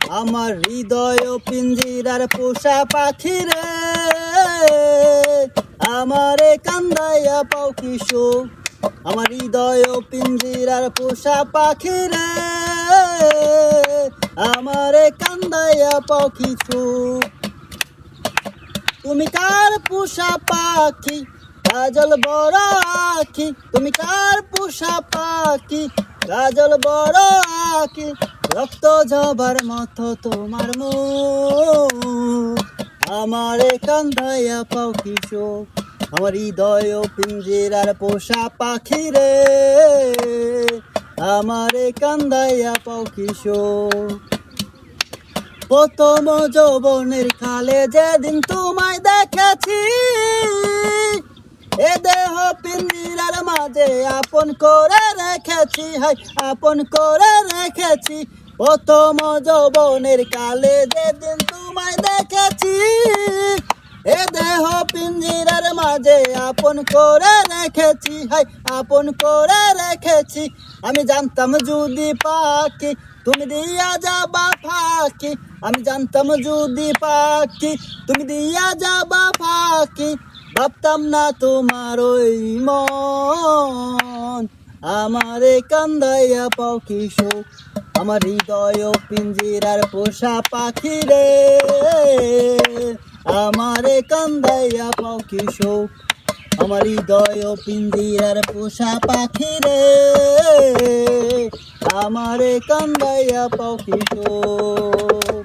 আমার হৃদয় পিঞ্জিরার পোষা পাখি রে, আমারে কান্দাইয়া পাও কি সুখ। আমার হৃদয় পিঞ্জিরার পোষা পাখি রে, আমারে কান্দাইয়া পাও কি সুখ। তুমি কার পোষা পাখি কাজল বড় আখি, তুমি কার পোষা পাখি কাজল বড় আখি, রক্ত জবার মতো তোমার মুখ, আমারে কান্দাইয়া পাও কি সুখ। আমার হৃদয় পিঞ্জিরার পোষা পাখি রে, আমারে কান্দাইয়া পাও কি সুখ। প্রথম যৌবনের কালে যেদিন তোমায় দেখেছি, এ দেহ পিঞ্জিরার মাঝে আপন করে রেখেছি, হাই আপন করে রেখেছি। প্রথম যৌবনের কালে যেদিন তোমায় দেখেছি, এ দেহ পিঞ্জিরার মাঝে আপন করে রেখেছি, হাই আপন করে রেখেছি। আমি জানতাম যদি পাখি তুমি দিয়া যাবা ফাঁকি, আমি জানতাম যদি পাখি তুমি দিয়া যাবা ফাঁকি, ভাবতাম না তোমার ওই মন, আমারে কান্দাইয়া পাও কি সুখ। আমার হৃদয় পিঞ্জিরার পোষা পাখি রে, আমারে কান্দাইয়া পাও কি সুখ। আমার হৃদয় পিঞ্জিরার পোষা পাখি রে, আমারে কান্দাইয়া পাও কি সুখ।